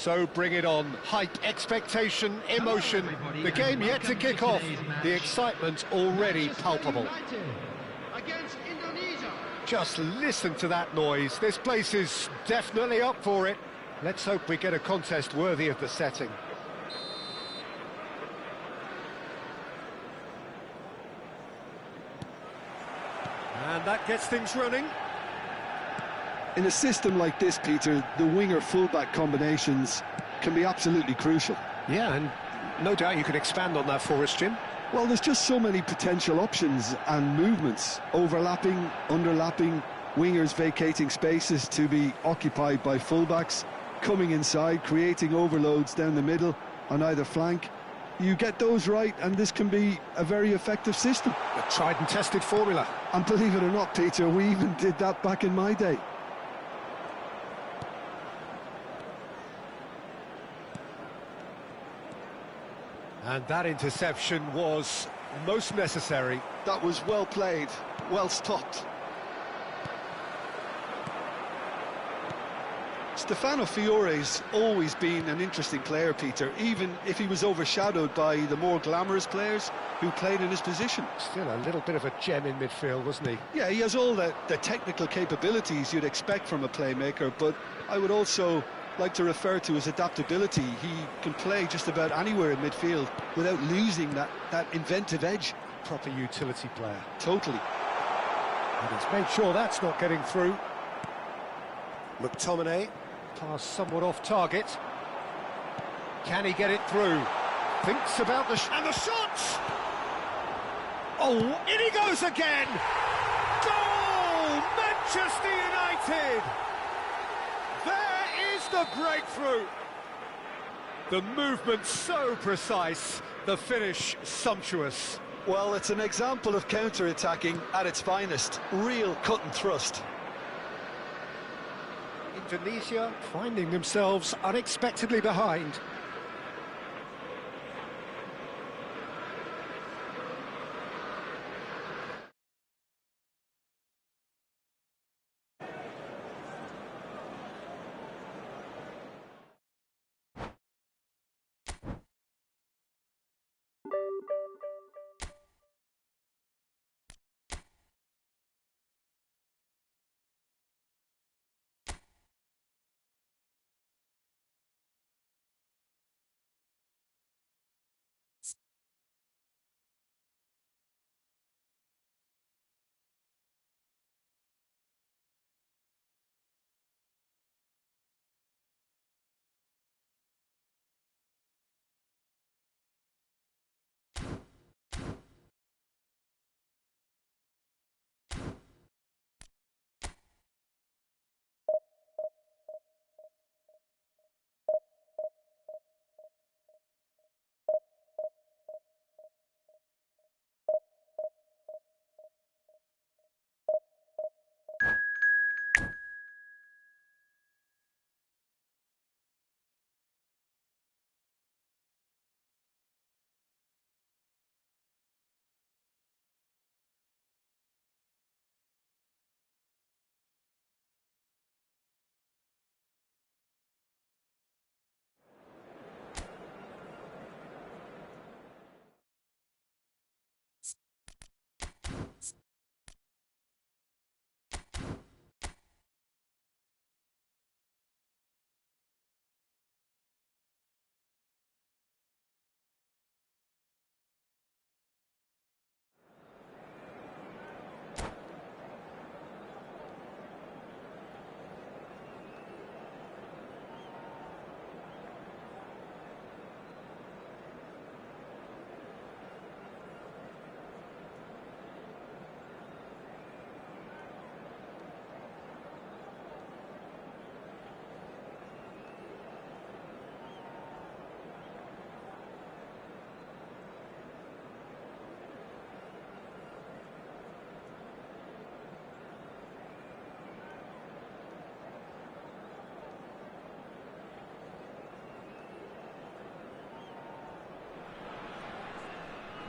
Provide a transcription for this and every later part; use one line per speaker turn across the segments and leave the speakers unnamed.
So bring it on. Hype, expectation, emotion. The game yet to kick off. The excitement already palpable. Just listen to that noise. This place is definitely up for it. Let's hope we get a contest worthy of the setting. And that gets things running.
In a system like this, Peter, the winger-fullback combinations can be absolutely crucial.
Yeah, and no doubt you could expand on that for us, Jim.
Well, there's just so many potential options and movements. Overlapping, underlapping, wingers vacating spaces to be occupied by fullbacks, coming inside, creating overloads down the middle on either flank. You get those right, and this can be a very effective system.
A tried and tested formula.
And believe it or not, Peter, we even did that back in my day.
And that interception was most necessary.
That was well played, well stopped. Stefano Fiore's always been an interesting player, Peter, even if he was overshadowed by the more glamorous players who played in his position.
Still a little bit of a gem in midfield, wasn't he?
Yeah, he has all the technical capabilities you'd expect from a playmaker, but I would also like to refer to his adaptability. He can play just about anywhere in midfield without losing that inventive edge.
Proper utility player.
Totally.
And he's made sure that's not getting through. McTominay, pass somewhat off target. Can he get it through? Thinks about and the shot! Oh, in he goes again! Goal! Manchester United! There is the breakthrough. The movement so precise, the finish sumptuous.
Well, it's an example of counter-attacking at its finest. Real cut and thrust.
Indonesia finding themselves unexpectedly behind.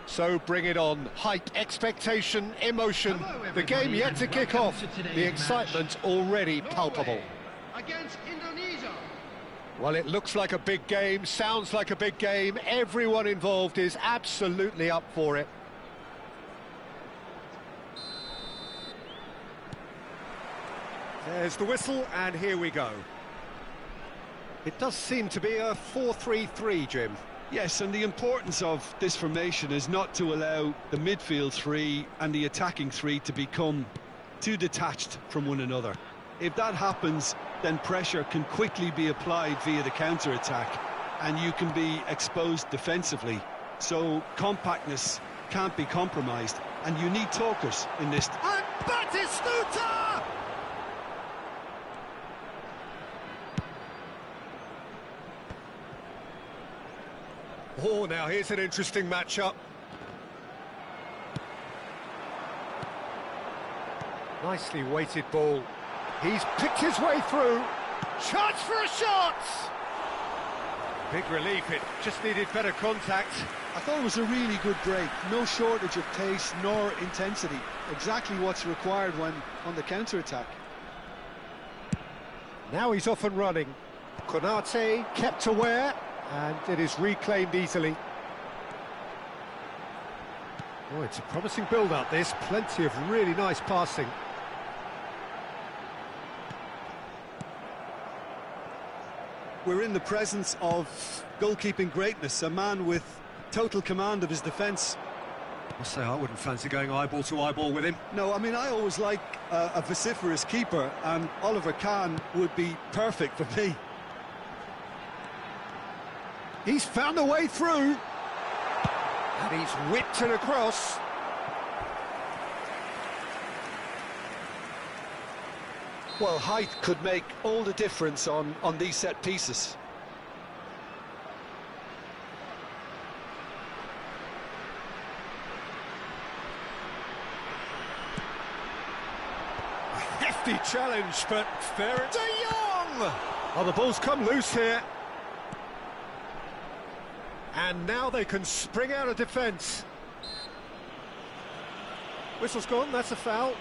So bring it on. Hype, expectation, emotion. The game yet to kick off. The excitement already palpable.
Against Indonesia.
Well, it looks like a big game, sounds like a big game. Everyone involved is absolutely up for it. There's the whistle, and here we go. It does seem to be a 4-3-3, Jim.
Yes, and the importance of this formation is not to allow the midfield three and the attacking three to become too detached from one another. If that happens, then pressure can quickly be applied via the counter-attack, and you can be exposed defensively. So compactness can't be compromised, and you need talkers in this.
And Batistuta! Oh, now here's an interesting matchup. Nicely weighted ball. He's picked his way through. Chance for a shot! Big relief, it just needed better contact.
I thought it was a really good break. No shortage of pace nor intensity. Exactly what's required when on the counter-attack.
Now he's off and running. Konate kept aware, and it is reclaimed easily. Oh, it's a promising build-up, this. Plenty of really nice passing.
We're in the presence of goalkeeping greatness, a man with total command of his defence.
I'll say I wouldn't fancy going eyeball to eyeball with him.
No, I mean, I always like a vociferous keeper, and Oliver Kahn would be perfect for me.
He's found a way through. And he's whipped it across.
Well, height could make all the difference on these set pieces.
A hefty challenge, but fair. De Jong! Oh, the ball's come loose here. And now they can spring out of defence. Whistle's gone, that's a foul.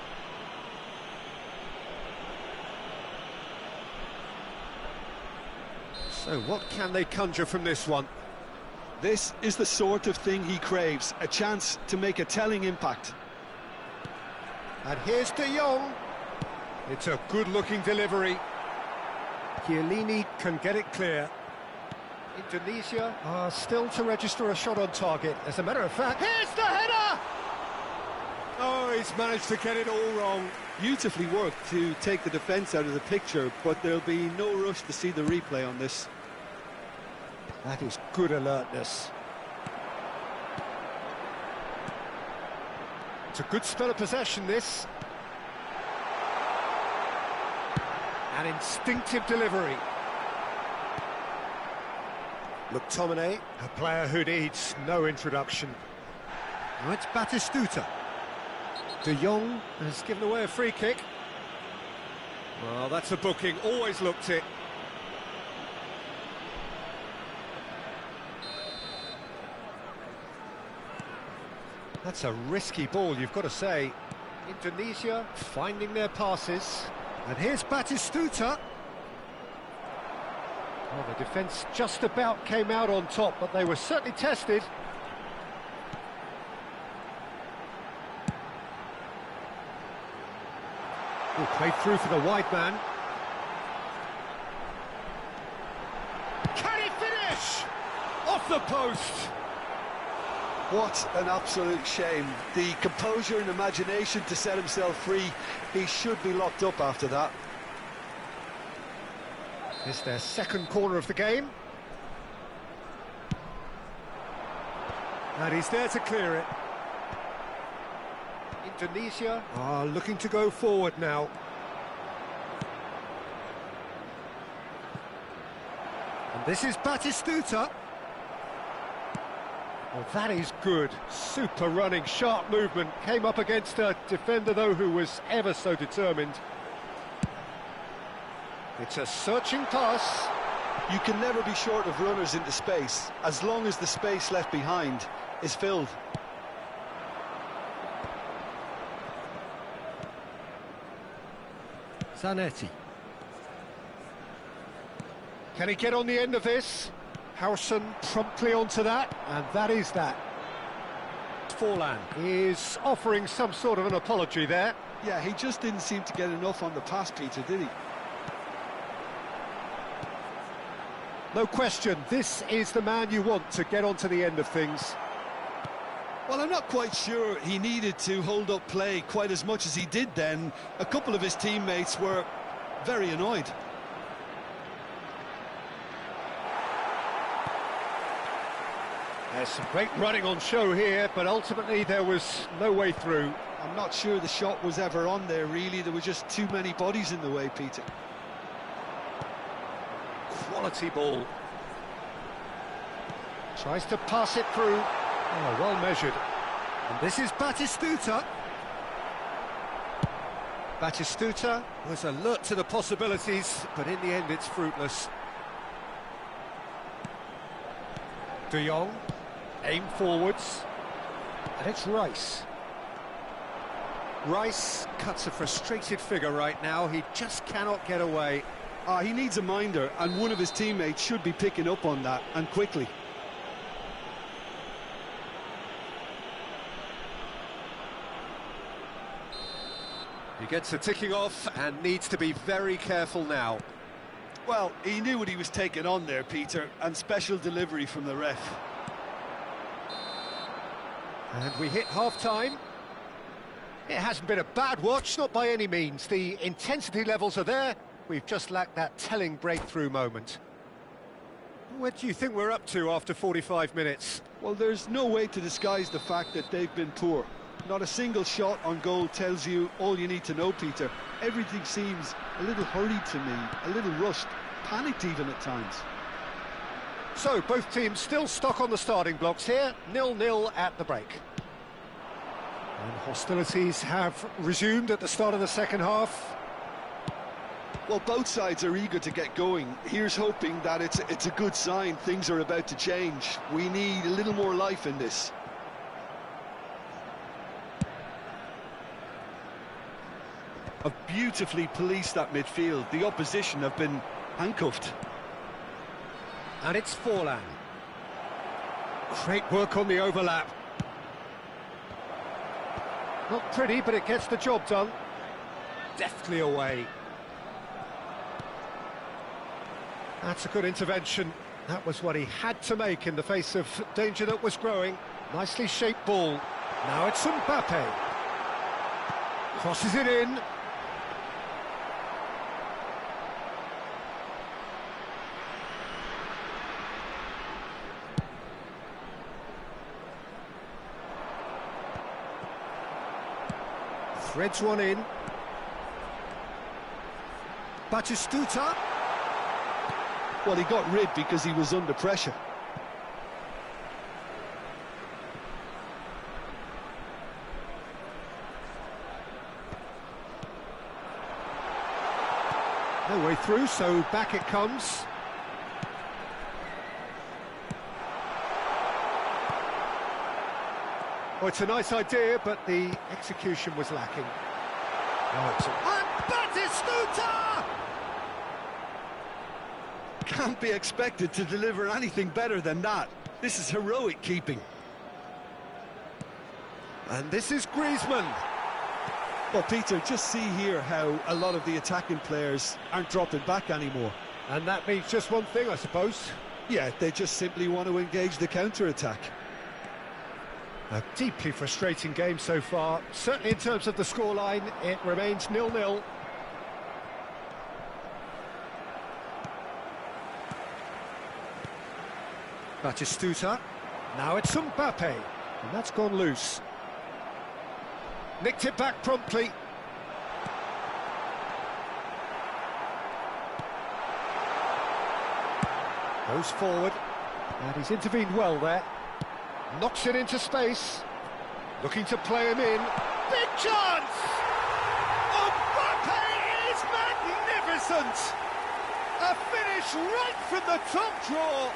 So what can they conjure from this one?
This is the sort of thing he craves, a chance to make a telling impact.
And here's De Jong. It's a good-looking delivery. Chiellini can get it clear. Indonesia are still to register a shot on target. As a matter of fact, here's the header! Oh, he's managed to get it all wrong.
Beautifully worked to take the defence out of the picture, but there'll be no rush to see the replay on this.
That is good alertness. It's a good spell of possession, this. An instinctive delivery. McTominay, a player who needs no introduction. Now it's Batistuta. De Jong has given away a free kick. Well, that's a booking, always looked it. That's a risky ball, you've got to say. Indonesia finding their passes. And here's Batistuta. Well, the defence just about came out on top, but they were certainly tested. Oh, played through for the wide man. Can he finish? Off the post!
What an absolute shame. The composure and imagination to set himself free. He should be locked up after that.
It's their second corner of the game. And he's there to clear it. Indonesia are looking to go forward now. And this is Batistuta. Well, that is good. Super running, sharp movement. Came up against a defender, though, who was ever so determined. It's a searching pass.
You can never be short of runners into space, as long as the space left behind is filled.
Zanetti. Can he get on the end of this? Harrison promptly onto that, and that is that. Forlan is offering some sort of an apology there.
Yeah, he just didn't seem to get enough on the pass, Peter, did he?
No question, this is the man you want to get onto the end of things.
Well, I'm not quite sure he needed to hold up play quite as much as he did then. A couple of his teammates were very annoyed.
There's some great running on show here, but ultimately there was no way through.
I'm not sure the shot was ever on there, really. There were just too many bodies in the way, Peter.
Quality ball. Tries to pass it through. Oh, well measured. And this is Batistuta. Batistuta was alert to the possibilities, but in the end it's fruitless. De Jong, aim forwards, and it's Rice. Rice cuts a frustrated figure right now, he just cannot get away.
He needs a minder, and one of his teammates should be picking up on that, and quickly.
He gets a ticking off and needs to be very careful now.
Well, he knew what he was taking on there, Peter, and special delivery from the ref.
And we hit half-time. It hasn't been a bad watch, not by any means. The intensity levels are there. We've just lacked that telling breakthrough moment. What do you think we're up to after 45 minutes?
Well, there's no way to disguise the fact that they've been poor. Not a single shot on goal tells you all you need to know, Peter. Everything seems a little hurried to me, a little rushed, panicked even at times.
So, both teams still stuck on the starting blocks here, 0-0 at the break. And hostilities have resumed at the start of the second half.
Well, both sides are eager to get going. Here's hoping that it's a good sign. Things are about to change. We need a little more life in this. Have beautifully policed that midfield. The opposition have been handcuffed.
And it's Forlan. Great work on the overlap. Not pretty, but it gets the job done. Deftly away. That's a good intervention. That was what he had to make in the face of danger that was growing. Nicely shaped ball. Now it's Mbappe. Crosses it in. Threads one in. Batistuta.
Well, he got rid because he was under pressure.
No way through, so back it comes. Well, it's a nice idea, but the execution was lacking. Right. And Batistuta!
Can't be expected to deliver anything better than that. This is heroic keeping.
And this is Griezmann.
Well, Peter, just see here how a lot of the attacking players aren't dropping back anymore.
And that means just one thing, I suppose.
Yeah, they just simply want to engage the counter-attack.
A deeply frustrating game so far. Certainly in terms of the scoreline, it remains 0-0. Batistuta. Now it's Mbappe. And that's gone loose. Nicked it back promptly. Goes forward. And he's intervened well there. Knocks it into space. Looking to play him in. Big chance! Mbappe is magnificent! A finish right from the top draw.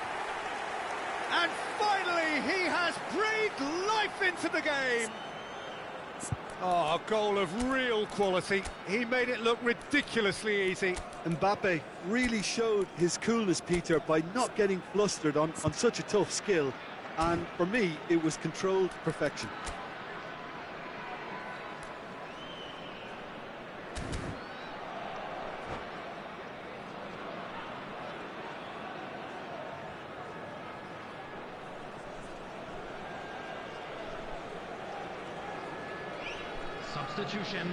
And finally, he has breathed life into the game. Oh, a goal of real quality. He made it look ridiculously easy.
Mbappe really showed his coolness, Peter, by not getting flustered on such a tough skill. And for me, it was controlled perfection.
Substitution.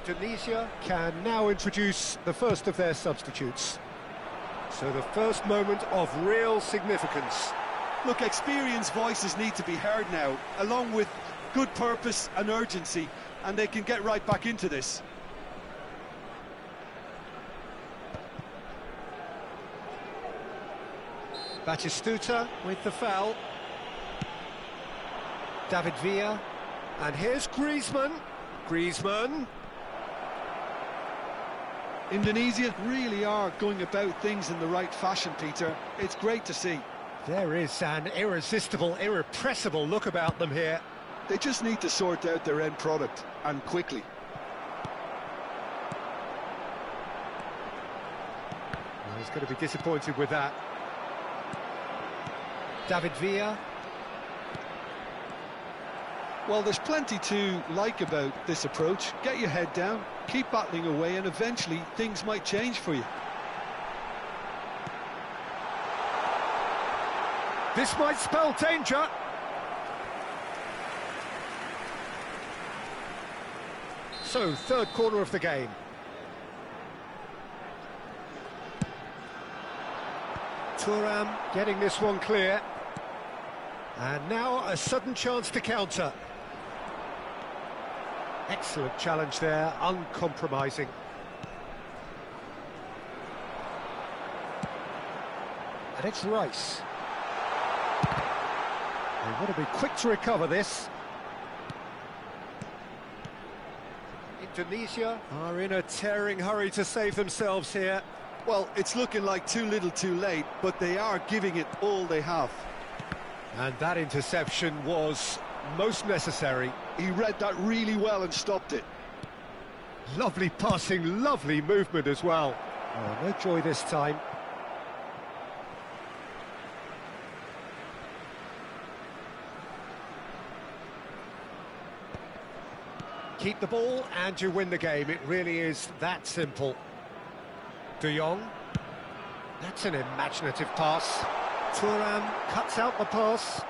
Indonesia can now introduce the first of their substitutes. So the first moment of real significance.
Look, experienced voices need to be heard now, along with good purpose and urgency, and they can get right back into this.
Batistuta with the foul. David Villa. And here's Griezmann. Griezmann.
Indonesia really are going about things in the right fashion, Peter. It's great to see.
There is an irresistible, irrepressible look about them here.
They just need to sort out their end product, and quickly.
Well, he's going to be disappointed with that. David Villa.
Well, there's plenty to like about this approach. Get your head down, keep battling away, and eventually things might change for you.
This might spell danger. So, third corner of the game. Thuram getting this one clear. And now a sudden chance to counter. Excellent challenge there, uncompromising. And it's Rice. They want to be quick to recover this. Indonesia are in a tearing hurry to save themselves here.
Well, it's looking like too little too late, but they are giving it all they have.
And that interception was most necessary.
He read that really well and stopped it.
Lovely passing, lovely movement as well. Oh, no joy this time. Keep the ball and you win the game. It really is that simple. De Jong. That's an imaginative pass. Thuram cuts out the pass.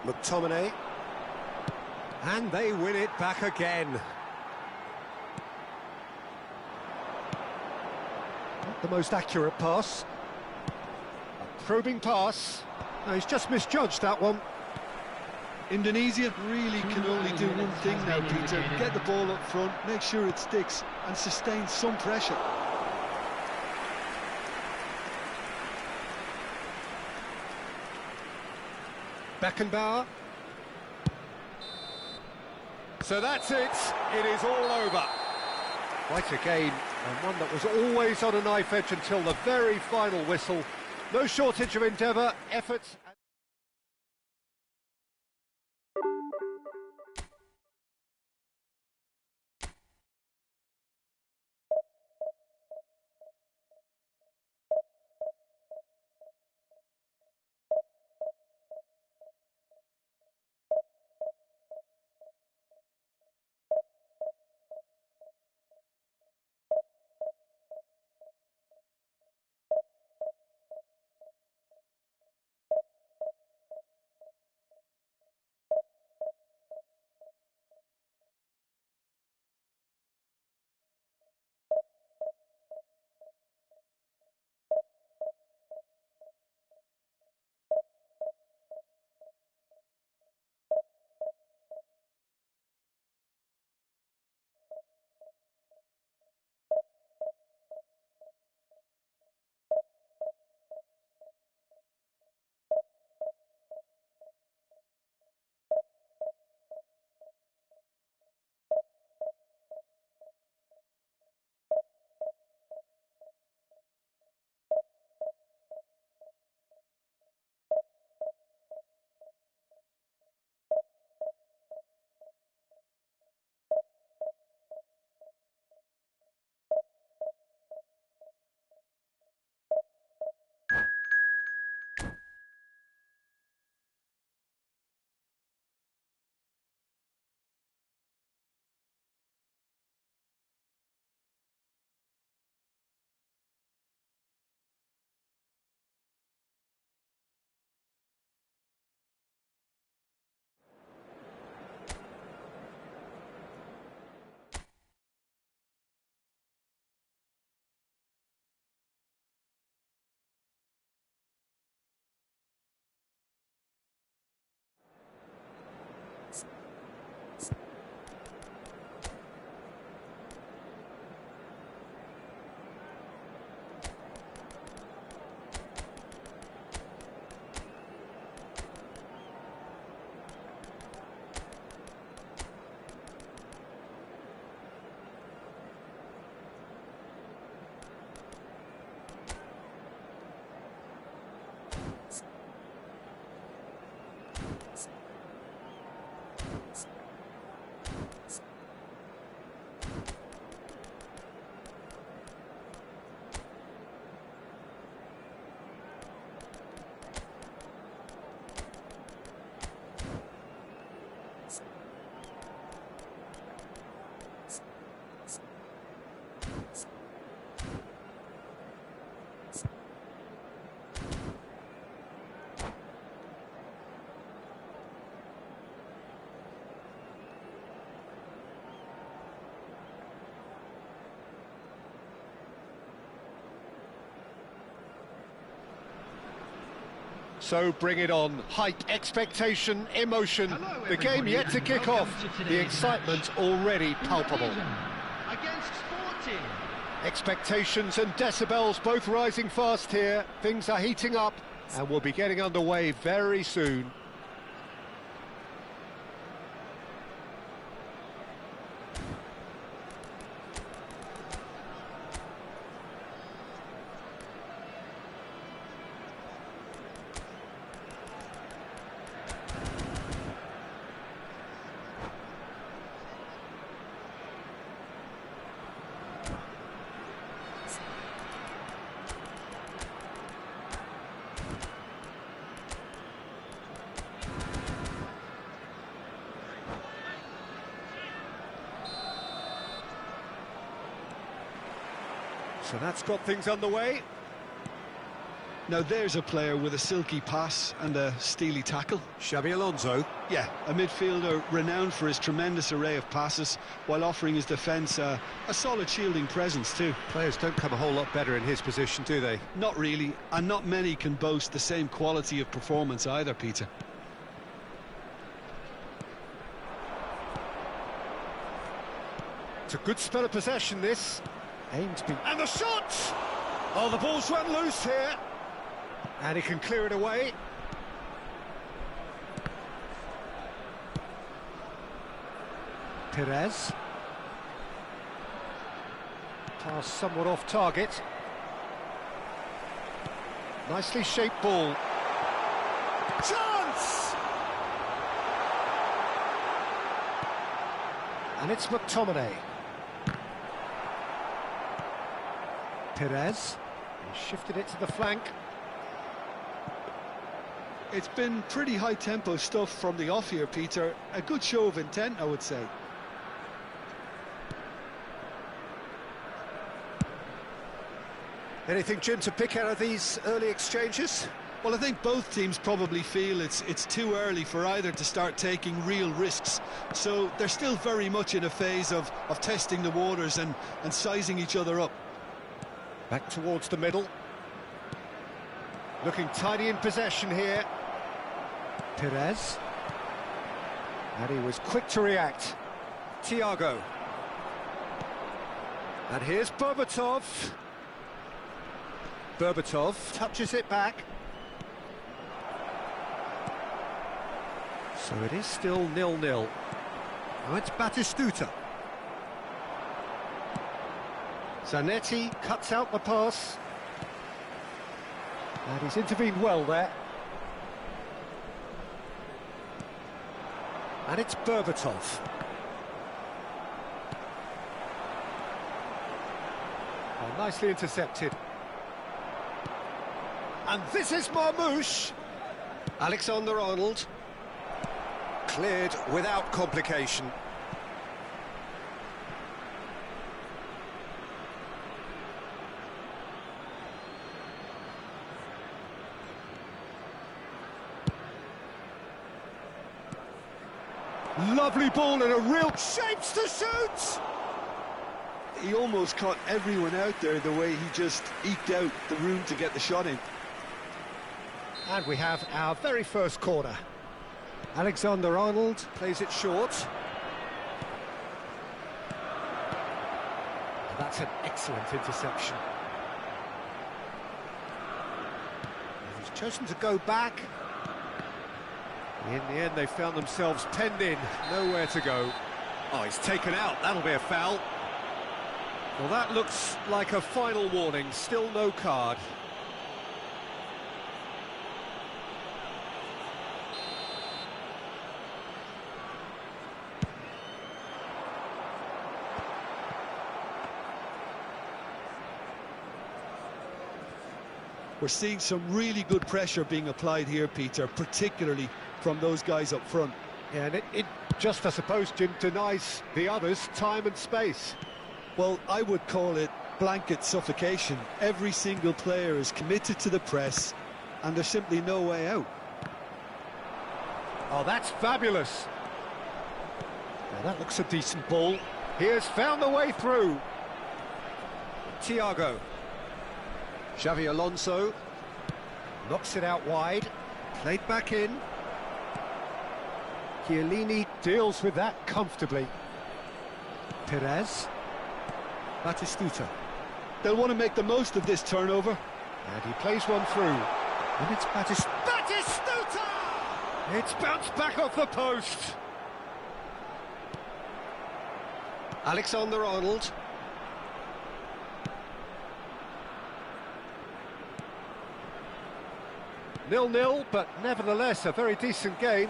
McTominay. And they win it back again. Not the most accurate pass. A probing pass. No, he's just misjudged that one.
Indonesia really can only do one thing now, Peter. Get the ball up front, make sure it sticks, and sustain some pressure.
Beckenbauer. So that's it. It is all over. Quite a game, and one that was always on a knife edge until the very final whistle. No shortage of endeavour, effort. So bring it on. Hype, expectation, emotion.
Hello,
the game yet to kick off. The excitement already palpable.
Against Sporting.
Expectations and decibels both rising fast here. Things are heating up and we'll be getting underway very soon. So that's got things underway.
Now there's a player with a silky pass and a steely tackle.
Xabi Alonso.
Yeah, a midfielder renowned for his tremendous array of passes while offering his defence a solid shielding presence too.
Players don't come a whole lot better in his position, do they?
Not really, and not many can boast the same quality of performance either, Peter.
It's a good spell of possession, this. Aimed and the shot! Oh, the ball's run loose here. And he can clear it away. Perez. Pass somewhat off target. Nicely shaped ball. Chance! And it's McTominay. Perez. He shifted it to the flank.
It's been pretty high-tempo stuff from the off here, Peter. A good show of intent, I would say.
Anything, Jim, to pick out of these early exchanges?
Well, I think both teams probably feel it's too early for either to start taking real risks. So they're still very much in a phase of testing the waters and sizing each other up.
Back towards the middle. Looking tidy in possession here. Perez. And he was quick to react. Thiago. And here's Berbatov. Berbatov touches it back. So it is still 0-0. Now it's Batistuta. Zanetti cuts out the pass. And he's intervened well there. And it's Berbatov. Oh, nicely intercepted. And this is Marmoush. Alexander-Arnold. Cleared without complication. Lovely ball and a real shapes to shoot!
He almost caught everyone out there the way he just eked out the room to get the shot in.
And we have our very first corner. Alexander-Arnold plays it short. That's an excellent interception. And he's chosen to go back. In the end, they found themselves penned in, nowhere to go. Oh, he's taken out, that'll be a foul. Well, that looks like a final warning, still no card.
We're seeing some really good pressure being applied here, Peter, particularly from those guys up front.
Yeah, and it just, I suppose, Jim, denies the others time and space.
Well, I would call it blanket suffocation. Every single player is committed to the press, and there's simply no way out.
Oh, that's fabulous. Now, that looks a decent ball. He has found a way through. Thiago. Xabi Alonso knocks it out wide. Played back in. Chiellini deals with that comfortably. Perez. Batistuta.
They'll want to make the most of this turnover.
And he plays one through. And it's Batistuta! It's bounced back off the post. Alexander-Arnold. 0-0, but nevertheless a very decent game.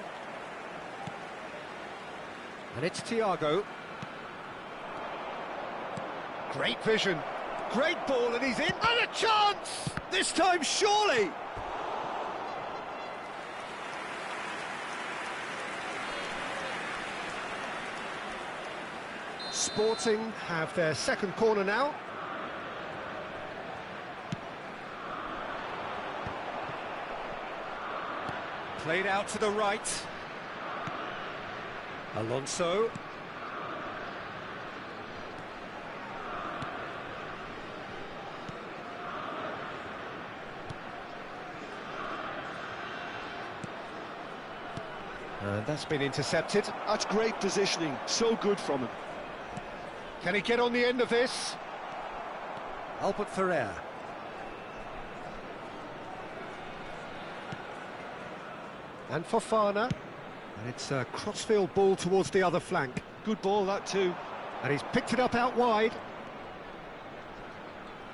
And it's Thiago. Great vision. Great ball, and he's in. And a chance! This time, surely! Sporting have their second corner now. Played out to the right. Alonso. And that's been intercepted.
That's great positioning, so good from him.
Can he get on the end of this? Albert Ferrer. And Fofana. And it's a crossfield ball towards the other flank.
Good ball, that too.
And he's picked it up out wide.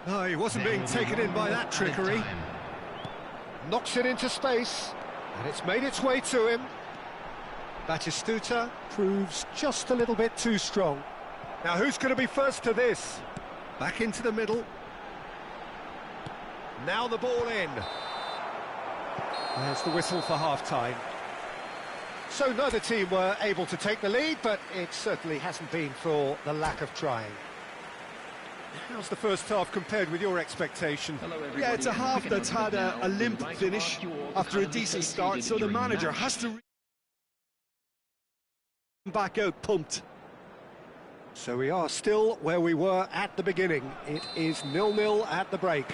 No, he wasn't being taken in by that trickery. Knocks it into space. And it's made its way to him. Batistuta proves just a little bit too strong. Now who's going to be first to this? Back into the middle. Now the ball in. There's the whistle for half-time. So neither team were able to take the lead, but it certainly hasn't been for the lack of trying. How's the first half compared with your expectation?
Yeah, it's a half that's had a limp finish after a decent start, so the manager has to back out pumped.
So we are still where we were at the beginning. It is 0-0 at the break.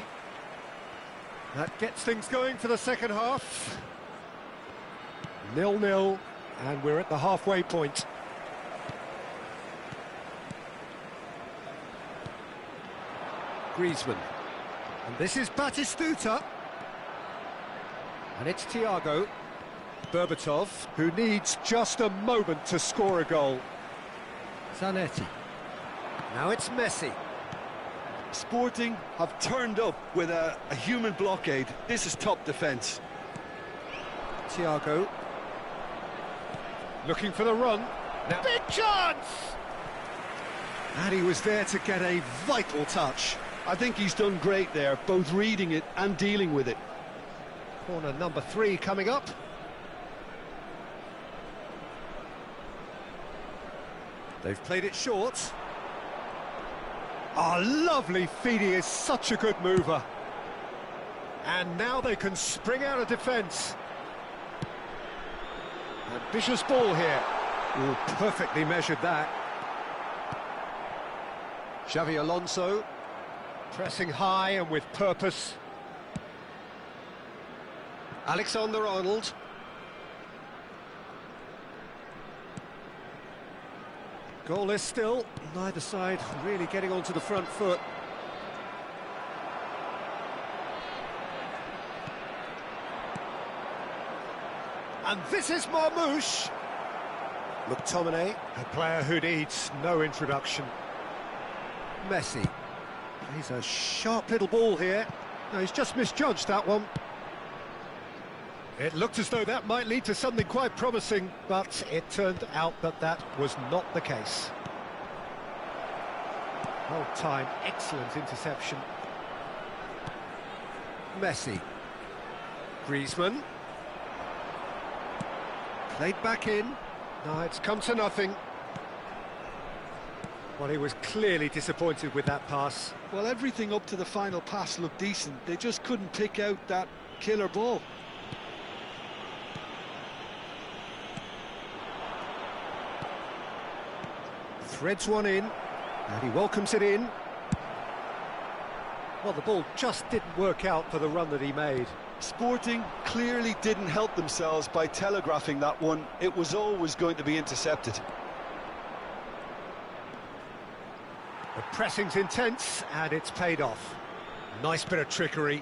That gets things going for the second half. 0-0, and we're at the halfway point. Griezmann. And this is Batistuta. And it's Thiago. Berbatov, who needs just a moment to score a goal. Zanetti. Now it's Messi.
Sporting have turned up with a human blockade. This is top defence.
Thiago. Looking for the run. Now, big chance! And he was there to get a vital touch.
I think he's done great there, both reading it and dealing with it.
Corner number 3 coming up. They've played it short. Oh, lovely feed, he is such a good mover. And now they can spring out of defence. Ambitious ball here. Ooh, perfectly measured that. Xavi Alonso, pressing high and with purpose. Alexander-Arnold. Goalless still, neither side really getting onto the front foot. And this is Marmouche. McTominay, a player who needs no introduction. Messi. Plays a sharp little ball here. No, he's just misjudged that one. It looked as though that might lead to something quite promising, but it turned out that that was not the case. Well timed, excellent interception. Messi. Griezmann. Played back in. No, it's come to nothing. Well, he was clearly disappointed with that pass.
Well, everything up to the final pass looked decent. They just couldn't pick out that killer ball. Threads one in, and he welcomes it in.
Well, the ball just didn't work out for the run that he made.
Sporting clearly didn't help themselves by telegraphing that one. It was always going to be intercepted.
The pressing's intense, and it's paid off. Nice bit of trickery.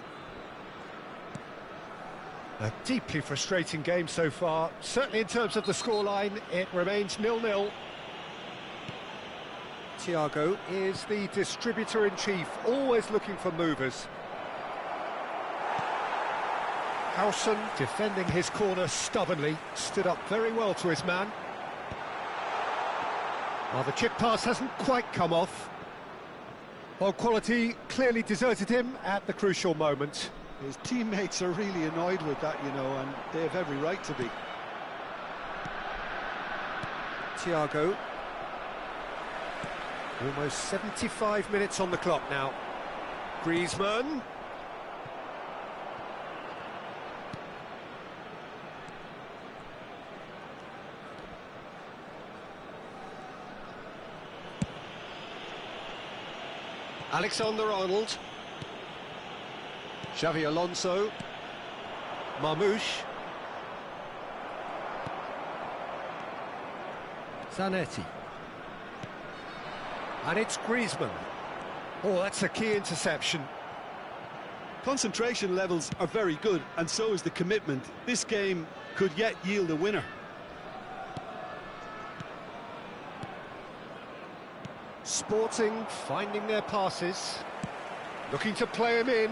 A deeply frustrating game so far. Certainly in terms of the scoreline, it remains 0-0. Thiago is the distributor-in-chief, always looking for movers. Howson, defending his corner stubbornly, stood up very well to his man. Well, the chip pass hasn't quite come off. Well, quality clearly deserted him at the crucial moment.
His teammates are really annoyed with that, you know, and they have every right to be.
Thiago. Almost 75 minutes on the clock now. Griezmann. Alexander-Arnold. Xavi Alonso. Marmoush. Zanetti. And it's Griezmann. Oh, that's a key interception.
Concentration levels are very good, and so is the commitment. This game could yet yield a winner.
Sporting finding their passes. Looking to play him in.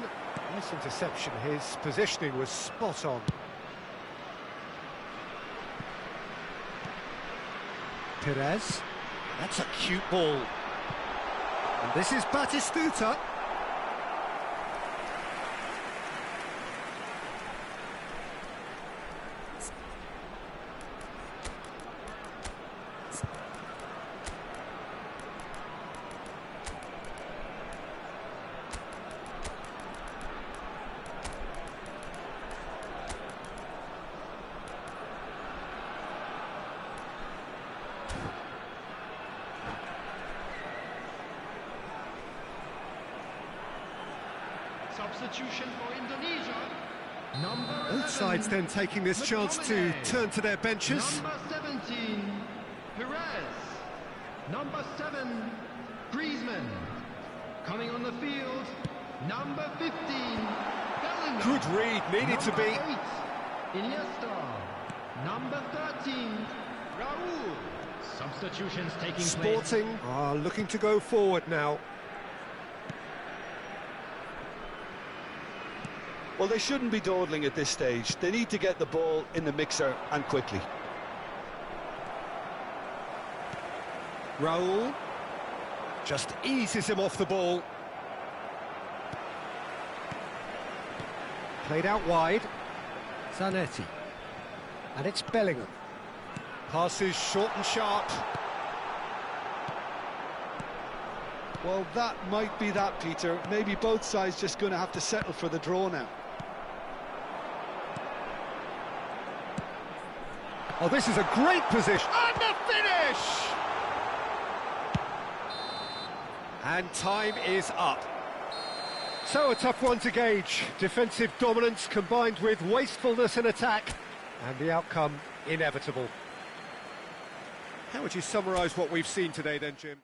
Nice interception. His positioning was spot on. Perez. That's a cute ball. And this is Batistuta.
Substitution for Indonesia.
Both sides then taking this chance to turn to their benches.
Number 17, Perez. Number 7, Griezmann. Coming on the field, number 15, Bellingham.
Good read, needed to be.
Number 8, Iniesta. Number 13, Raul. Substitutions taking place.
Sporting are looking to go forward now.
Well, they shouldn't be dawdling at this stage. They need to get the ball in the mixer, and quickly.
Raul just eases him off the ball. Played out wide. Zanetti. And it's Bellingham. Passes short and sharp.
Well, that might be that, Peter. Maybe both sides just going to have to settle for the draw now.
Oh, this is a great position. And the finish! And time is up. So a tough one to gauge. Defensive dominance combined with wastefulness in attack. And the outcome inevitable. How would you summarise what we've seen today then, Jim?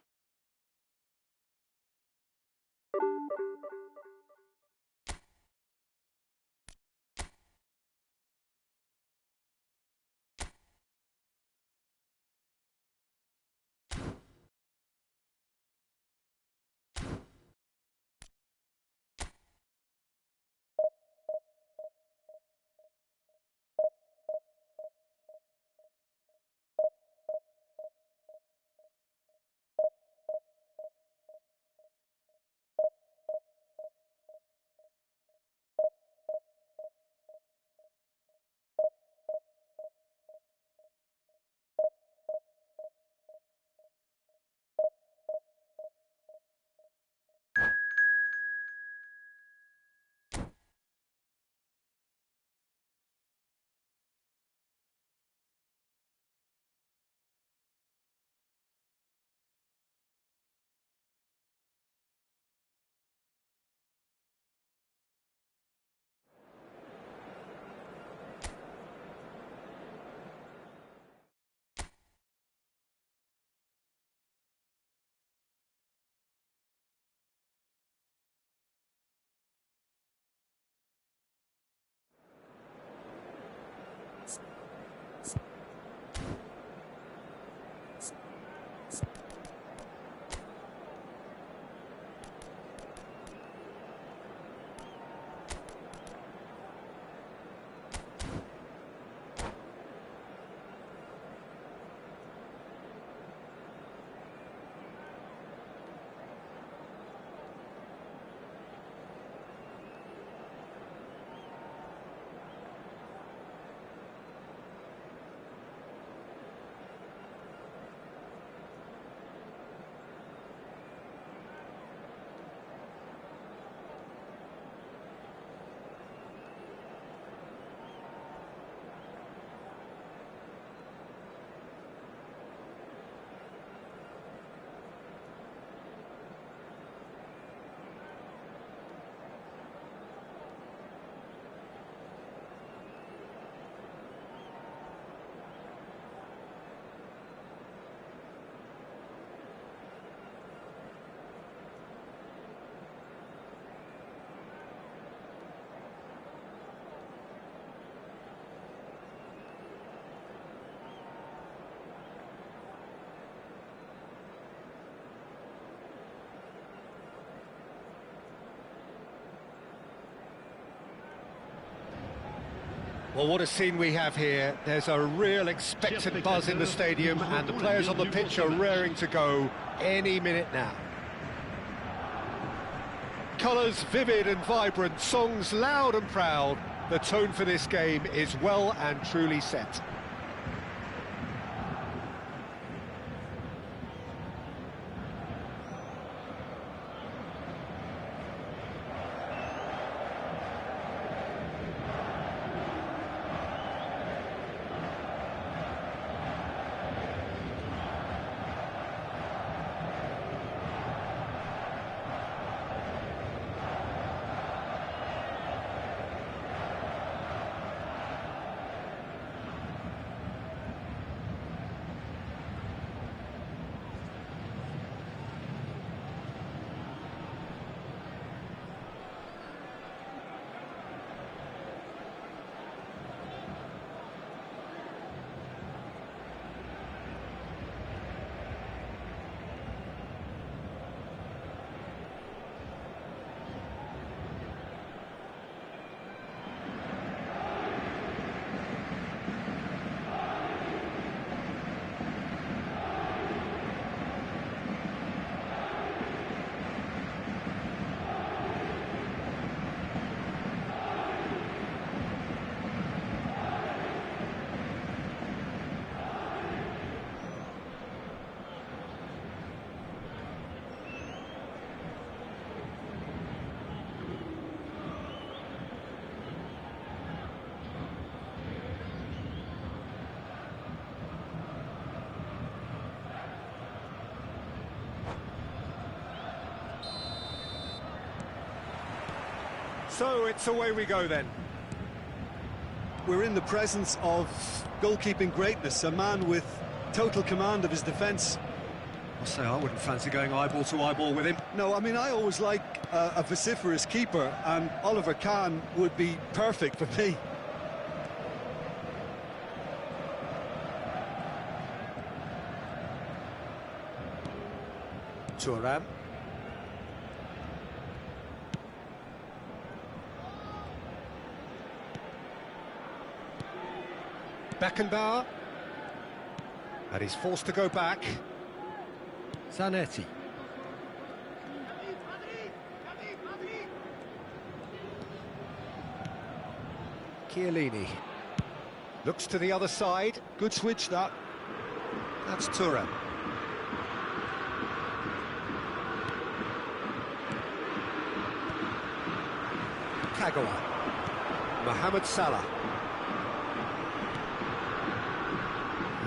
Well, what a scene we have here. There's a real expectant buzz in the stadium, and the players on the pitch are raring to go any minute now. Colours vivid and vibrant, songs loud and proud. The tone for this game is well and truly set. So it's away we go then.
We're in the presence of goalkeeping greatness, a man with total command of his defence.
I'll say I wouldn't fancy going eyeball to eyeball with him.
No, I mean, I always like a vociferous keeper, and Oliver Kahn would be perfect for me.
Thuram. Beckenbauer. And he's forced to go back. Zanetti. Chiellini. Looks to the other side.
Good switch, that.
That's Thuram. Kagawa. Mohamed Salah.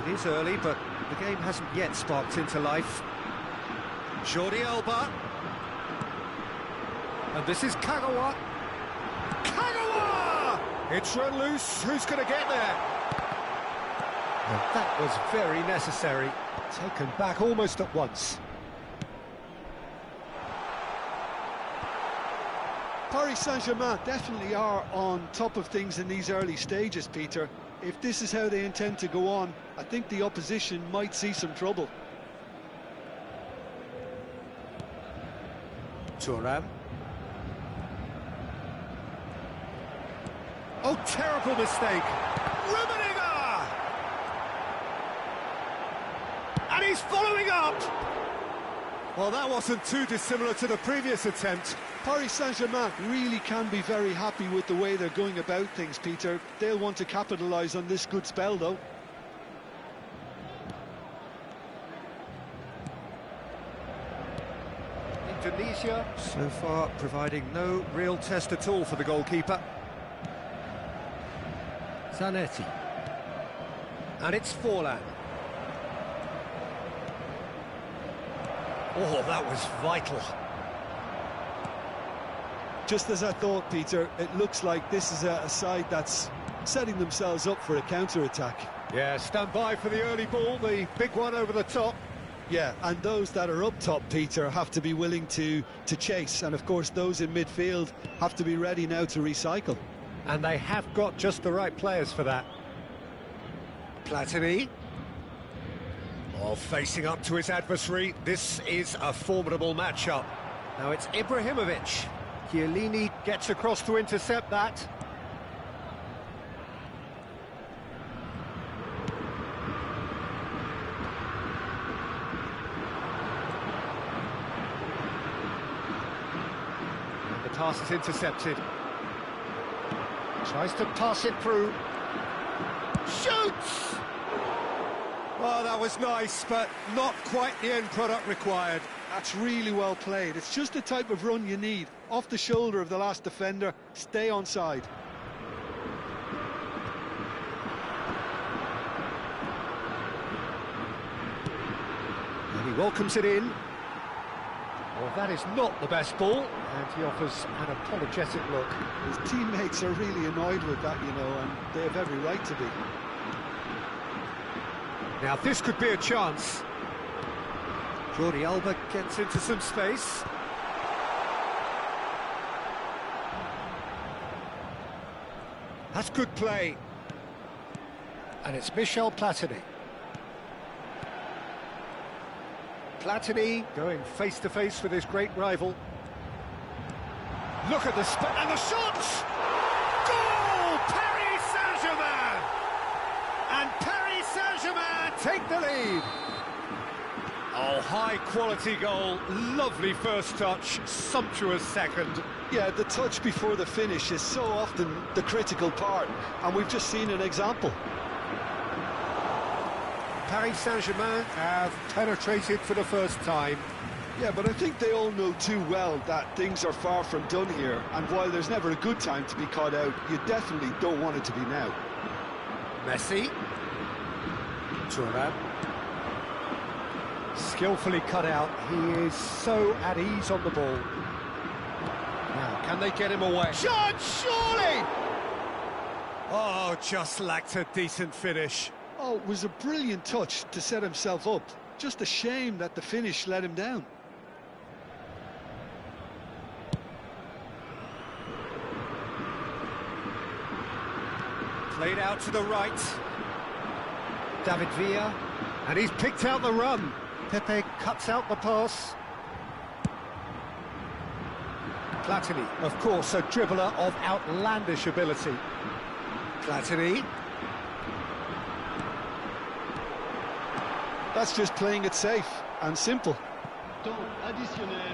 It is early, but the game hasn't yet sparked into life. Jordi Alba. And this is Kagawa. Kagawa! It's run loose. Who's going to get there? And that was very necessary. Taken back almost at once.
Paris Saint-Germain definitely are on top of things in these early stages, Peter. If this is how they intend to go on, I think the opposition might see some trouble.
Thuram. Oh, terrible mistake. Rummenigge! And he's following up! Well, that wasn't too dissimilar to the previous attempt.
Paris Saint-Germain really can be very happy with the way they're going about things, Peter. They'll want to capitalise on this good spell, though.
Indonesia, so far, providing no real test at all for the goalkeeper. Zanetti. And it's Forlan. Oh, that was vital.
Just as I thought, Peter, it looks like this is a side that's setting themselves up for a counter-attack.
Yeah, stand by for the early ball, the big one over the top.
Yeah, and those that are up top, Peter, have to be willing to chase. And, of course, those in midfield have to be ready now to recycle.
And they have got just the right players for that. Platini. Oh, facing up to his adversary. This is a formidable matchup. Now it's Ibrahimovic. Chiellini gets across to intercept that. Pass is intercepted. Tries to pass it through. Shoots! Oh, that was nice, but not quite the end product required.
That's really well played. It's just the type of run you need. Off the shoulder of the last defender, stay onside.
And he welcomes it in. Well, that is not the best ball, and he offers an apologetic look.
His teammates are really annoyed with that, you know, and they have every right to be.
Now this could be a chance. Jordi Alba gets into some space. That's good play. And it's Michel Platini. Platini going face-to-face with his great rival. Look at the and the shots! Goal! Paris Saint-Germain! And Paris Saint-Germain take the lead. Oh, high-quality goal, lovely first touch, sumptuous second.
Yeah, the touch before the finish is so often the critical part, and we've just seen an example.
Paris Saint-Germain have penetrated for the first time.
Yeah, but I think they all know too well that things are far from done here, and while there's never a good time to be caught out, you definitely don't want it to be now.
Messi. Thuram. Skillfully cut out. He is so at ease on the ball. Now, can they get him away? Shot, surely! Oh, just lacked a decent finish.
Oh, it was a brilliant touch to set himself up. Just a shame that the finish let him down.
Played out to the right. David Villa. And he's picked out the run. Pepe cuts out the pass. Platini, of course, a dribbler of outlandish ability. Platini.
That's just playing it safe and simple.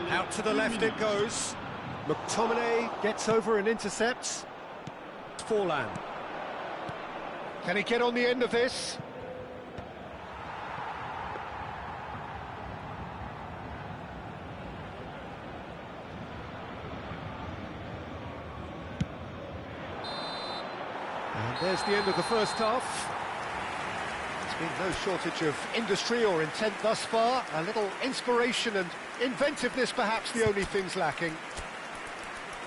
Out to the left it goes. McTominay gets over and intercepts. Forlan. Can he get on the end of this? And there's the end of the first half. There's been no shortage of industry or intent thus far. A little inspiration and inventiveness, perhaps the only things lacking.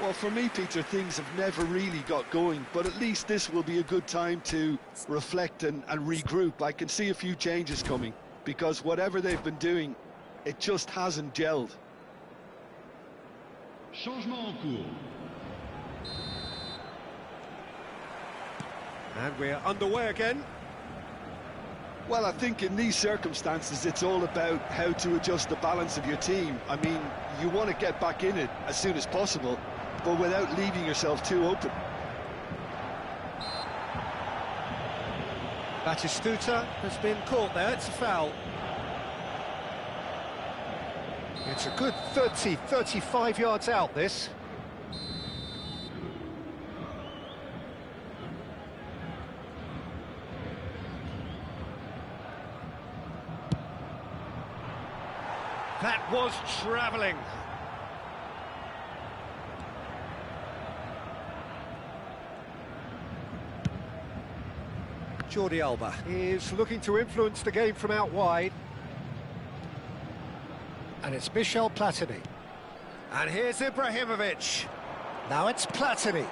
Well, for me, Peter, things have never really got going, but at least this will be a good time to reflect and regroup. I can see a few changes coming, because whatever they've been doing, it just hasn't gelled.
Changement en cours.
And we're underway again.
Well, I think in these circumstances, it's all about how to adjust the balance of your team. I mean, you want to get back in it as soon as possible, but without leaving yourself too open.
Batistuta has been caught there, it's a foul. It's a good 30, 35 yards out, this. That was travelling. Jordi Alba is looking to influence the game from out wide. And it's Michel Platini. And here's Ibrahimovic. Now it's Platini.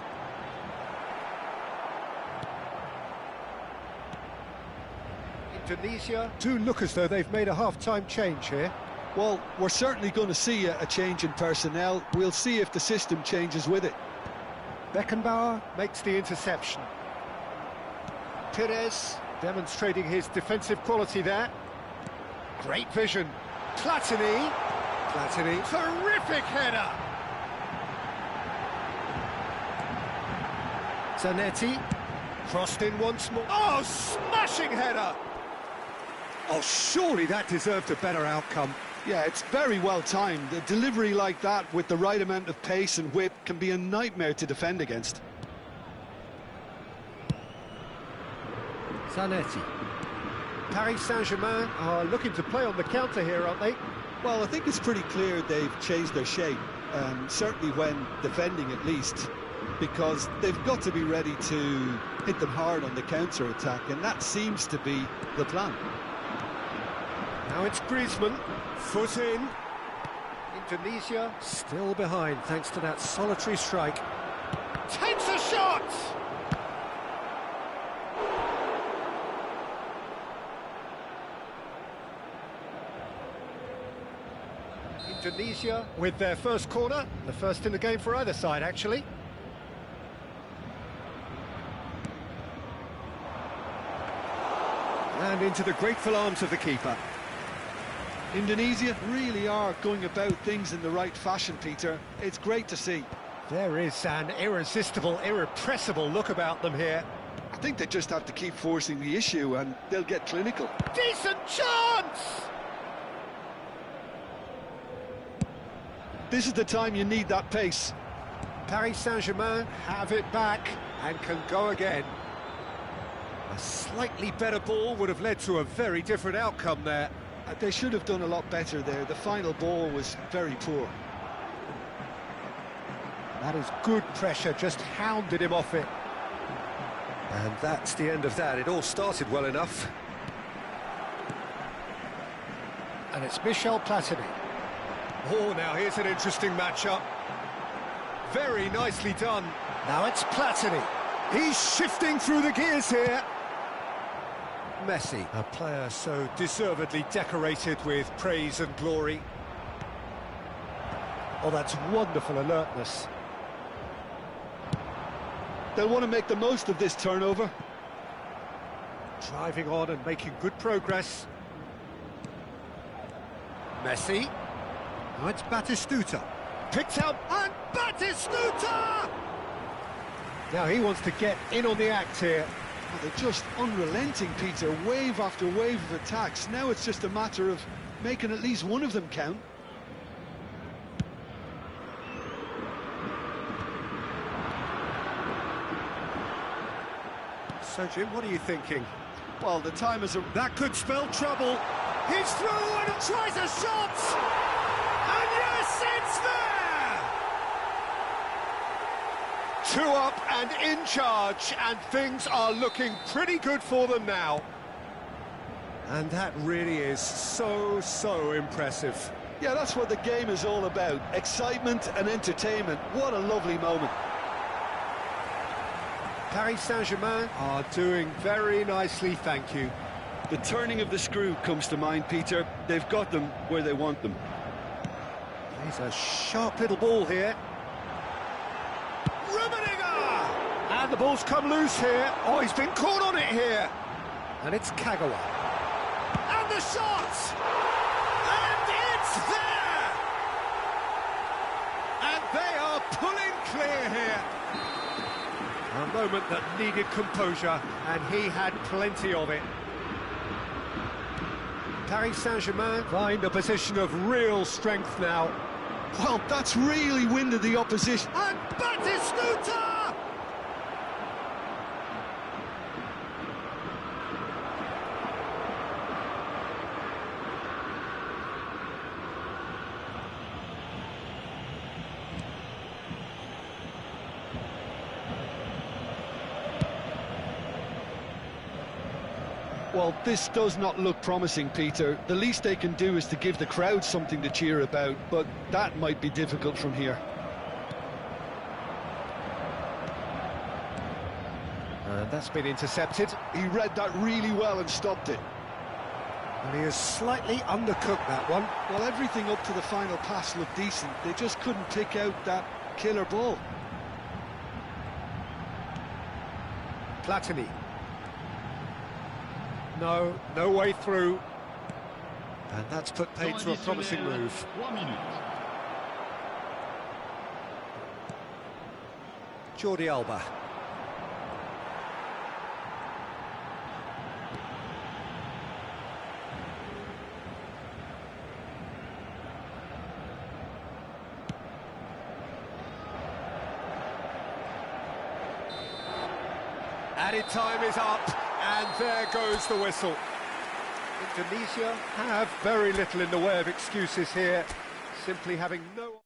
Indonesia do look as though they've made a half-time change here.
Well, we're certainly going to see a change in personnel. We'll see if the system changes with it.
Beckenbauer makes the interception. Pires demonstrating his defensive quality there. Great vision. Platini. Platini. Terrific header. Zanetti. Crossed in once more. Oh, smashing header. Oh, surely that deserved a better outcome.
Yeah, it's very well timed. A delivery like that with the right amount of pace and whip can be a nightmare to defend against.
Zanetti. Paris Saint-Germain are looking to play on the counter here, aren't they?
Well, I think it's pretty clear they've changed their shape, certainly when defending at least, because they've got to be ready to hit them hard on the counter-attack, and that seems to be the plan.
Now it's Griezmann, foot in. Indonesia still behind thanks to that solitary strike. Takes a shot! Indonesia with their first corner, the first in the game for either side actually. And into the grateful arms of the keeper.
Indonesia really are going about things in the right fashion, Peter. It's great to see.
There is an irresistible, irrepressible look about them here.
I think they just have to keep forcing the issue and they'll get clinical.
Decent chance!
This is the time you need that pace.
Paris Saint-Germain have it back and can go again. A slightly better ball would have led to a very different outcome there.
They should have done a lot better there. The final ball was very poor.
That is good pressure, just hounded him off it. And that's the end of that. It all started well enough. And it's Michel Platini. Oh, now here's an interesting matchup. Very nicely done. Now it's Platini. He's shifting through the gears here. Messi, a player so deservedly decorated with praise and glory. Oh, that's wonderful alertness.
They'll want to make the most of this turnover.
Driving on and making good progress. Messi. Now it's Batistuta. Picked out, and Batistuta! Now he wants to get in on the act here.
Oh, they're just unrelenting, Peter. Wave after wave of attacks. Now it's just a matter of making at least one of them count.
So, Jim, what are you thinking?
Well, the time is...
That could spell trouble. He's through and tries a shot! And yes, it's there! 2 up and in charge, and things are looking pretty good for them now. And that really is so impressive.
Yeah, that's what the game is all about. Excitement and entertainment. What a lovely moment.
Paris Saint-Germain are doing very nicely, thank you.
The turning of the screw comes to mind, Peter. They've got them where they want them.
He's a sharp little ball here. Rummenigge! And the ball's come loose here. Oh, he's been caught on it here. And it's Kagawa. And the shot! And it's there! And they are pulling clear here. A moment that needed composure, and he had plenty of it. Paris Saint-Germain find a position of real strength now.
Well, that's really winded the opposition.
And Batistuta!
Well, this does not look promising, Peter. The least they can do is to give the crowd something to cheer about, but that might be difficult from here.
And that's been intercepted.
He read that really well and stopped it.
And he has slightly undercooked that one.
Well, everything up to the final pass looked decent. They just couldn't pick out that killer ball.
Platini. No way through. And that's put paid to a promising move.
1 minute.
Jordi Alba. Added time is up, and there goes the whistle. Indonesia have very little in the way of excuses here, simply having no...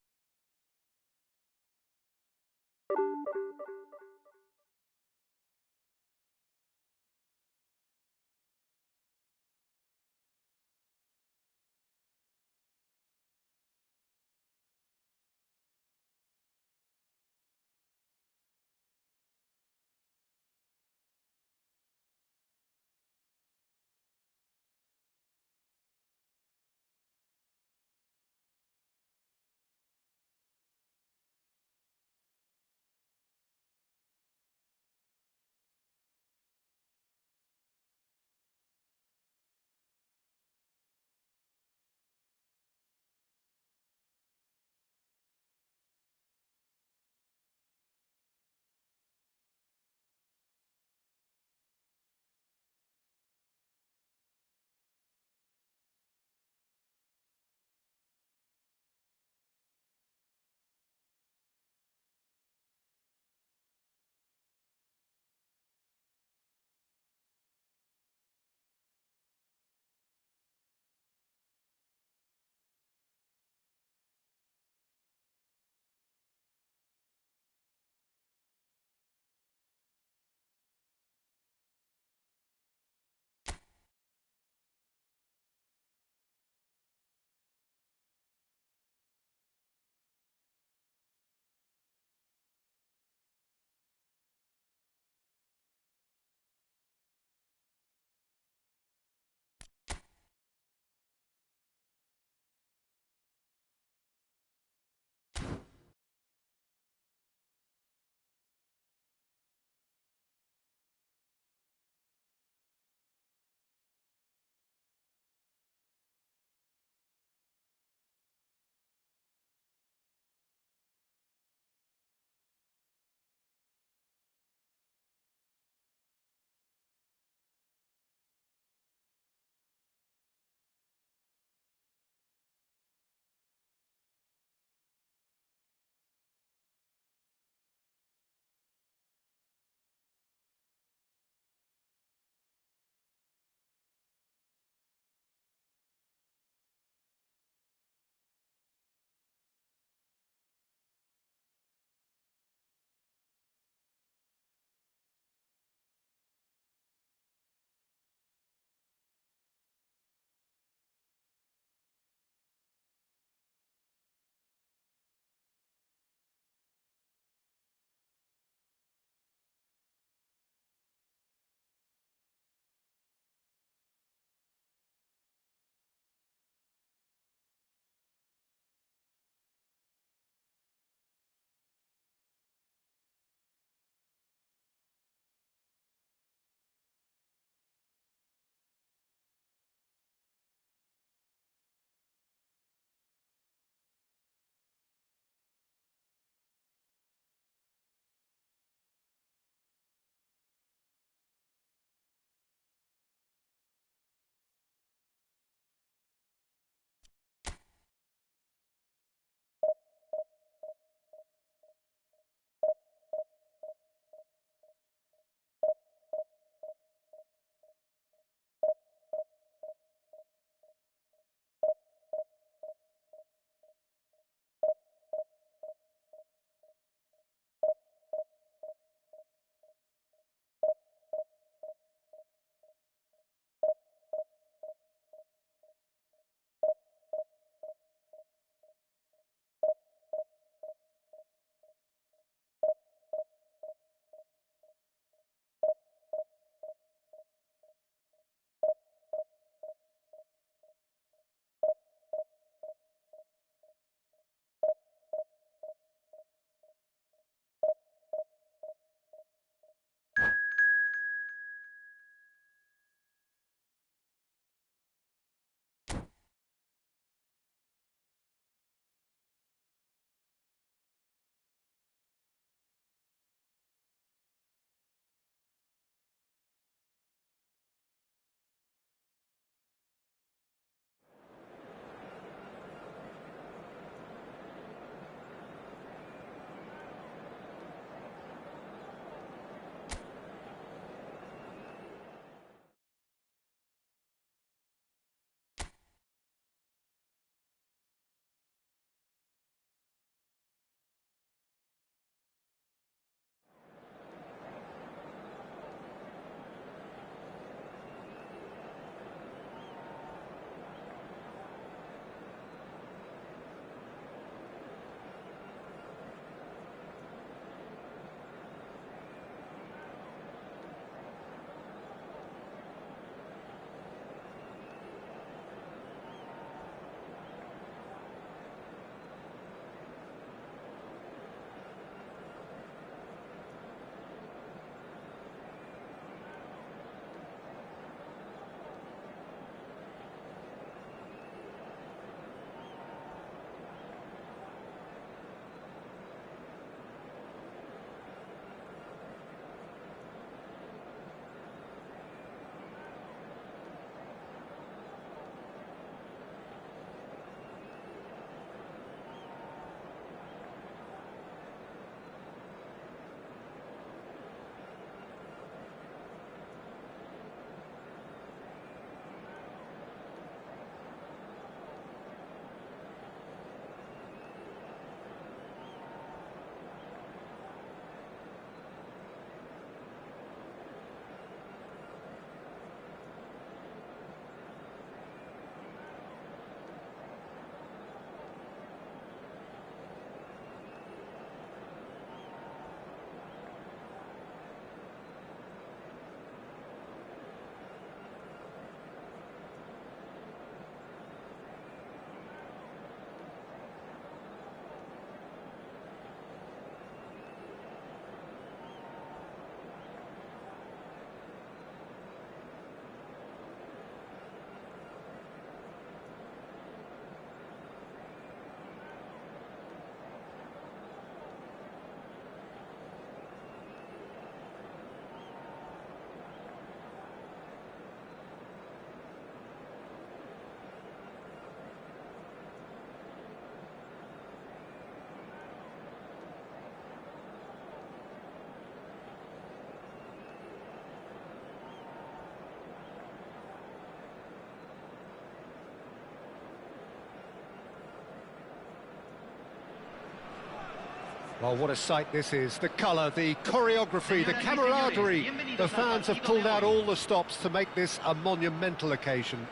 Well, what a sight this is. The colour, the choreography, the camaraderie. The fans have pulled out all the stops to make this a monumental occasion.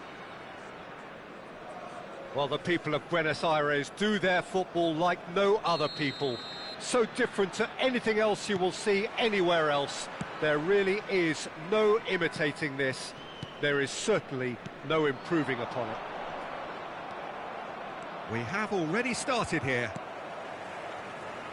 Well, the people of Buenos Aires do their football like no other people. So different to anything else you will see anywhere else. There really is no imitating this. There is certainly no improving upon it. We have already started here.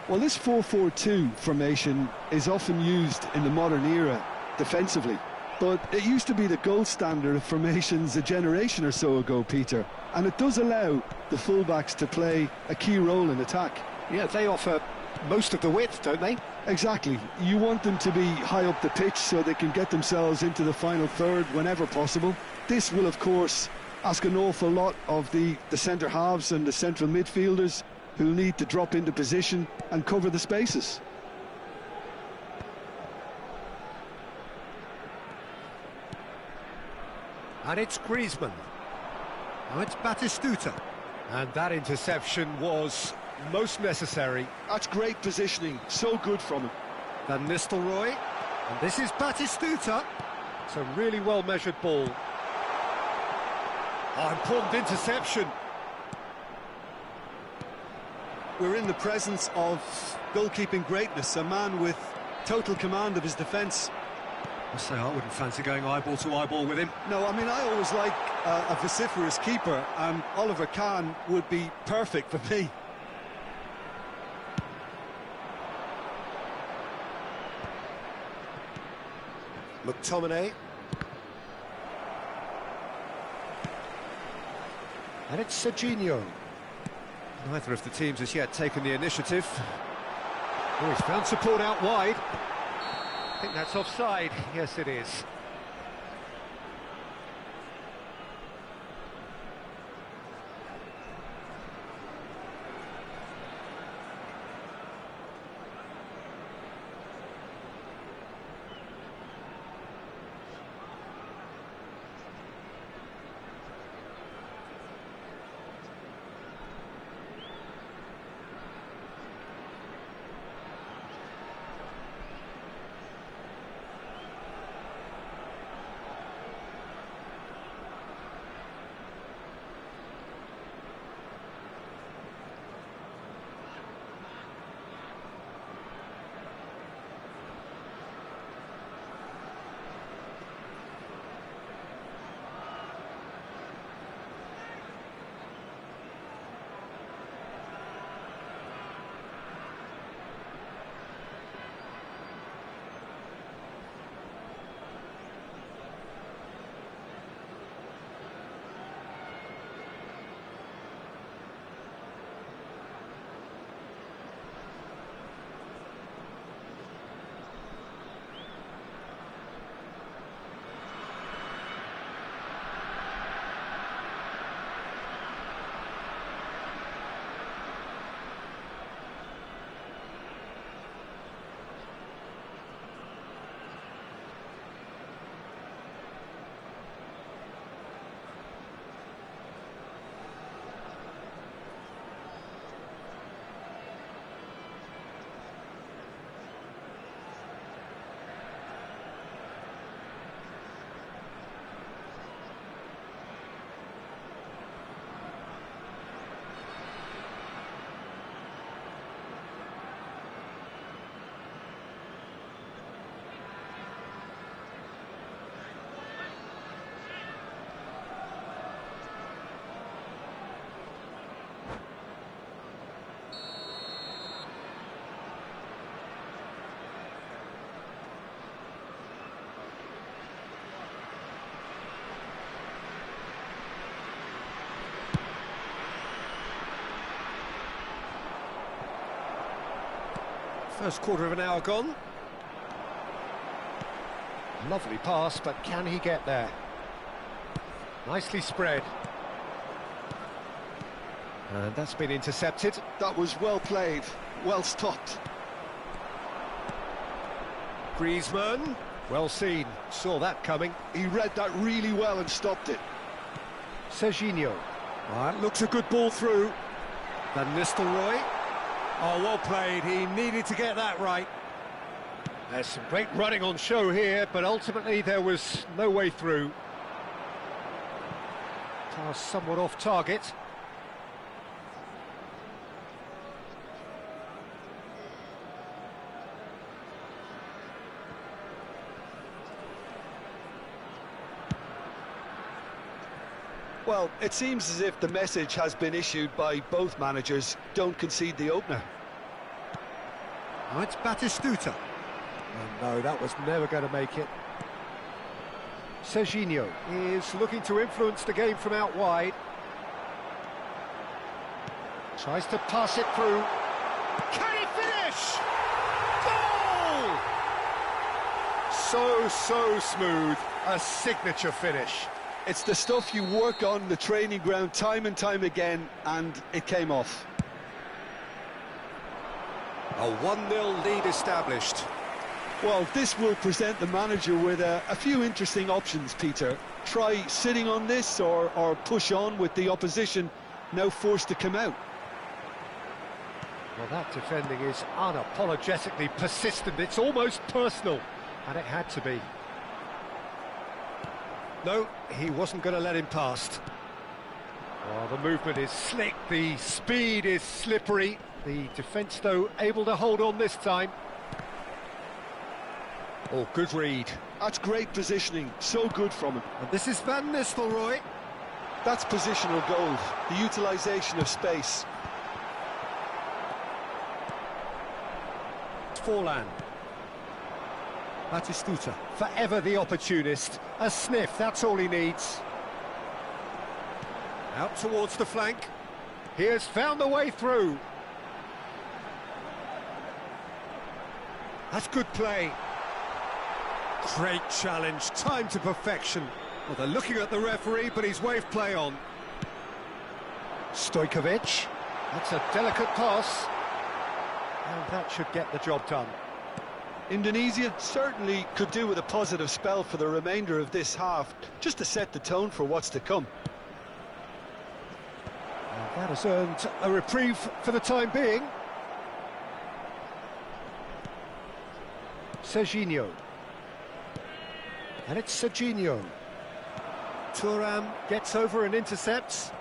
Well, this 4-4-2 formation is often used in the modern era defensively, but it used to be the gold standard of formations a generation or so ago, Peter, and it does allow the fullbacks to play a key role in attack.
Yeah, they offer most of the width, don't they?
Exactly. You want them to be high up the pitch so they can get themselves into the final third whenever possible. This will, of course, ask an awful lot of the centre halves and the central midfielders, who need to drop into position and cover the spaces.
And it's Griezmann. Now it's Batistuta. And that interception was most necessary.
That's great positioning, so good from him.
Van Nistelrooy. And this is Batistuta. It's a really well-measured ball. Oh, important interception.
We're in the presence of goalkeeping greatness, a man with total command of his defence.
I say I wouldn't fancy going eyeball to eyeball with him.
No, I mean, I always like a vociferous keeper, and Oliver Kahn would be perfect for me.
McTominay. And it's Serginho. Neither of the teams has yet taken the initiative. Oh, he's found support out wide. I think that's offside. Yes, it is. First quarter of an hour gone. Lovely pass, but can he get there? Nicely spread. And that's been intercepted.
That was well played, well stopped.
Griezmann, well seen, saw that coming.
He read that really well and stopped it.
Serginho. That looks a good ball through. Van Nistelrooy. Oh, well played. He needed to get that right. There's some great running on show here, but ultimately there was no way through. Pass somewhat off target.
Well, it seems as if the message has been issued by both managers: don't concede the opener.
Oh, it's Batistuta. Oh, no, that was never going to make it. Serginho is looking to influence the game from out wide. Tries to pass it through. Can he finish? Goal! So smooth. A signature finish.
It's the stuff you work on the training ground time and time again, and it came off.
A 1-0 lead established.
Well, this will present the manager with a few interesting options, Peter. Try sitting on this or push on with the opposition now forced to come out.
Well, that defending is unapologetically persistent. It's almost personal, and it had to be. No, he wasn't going to let him past. Oh, the movement is slick, the speed is slippery. The defence, though, able to hold on this time. Oh, good read.
That's great positioning, so good from him.
And this is Van Nistelrooy.
That's positional gold, the utilisation of space.
Forlan. Batistuta, forever the opportunist. A sniff, that's all he needs. Out towards the flank. He has found the way through. That's good play. Great challenge, time to perfection. Well, they're looking at the referee, but he's waved play on. Stojkovic. That's a delicate pass. And that should get the job done.
Indonesia certainly could do with a positive spell for the remainder of this half, just to set the tone for what's to come.
And that has earned a reprieve for the time being. Serginho. And it's Serginho. Thuram gets over and intercepts.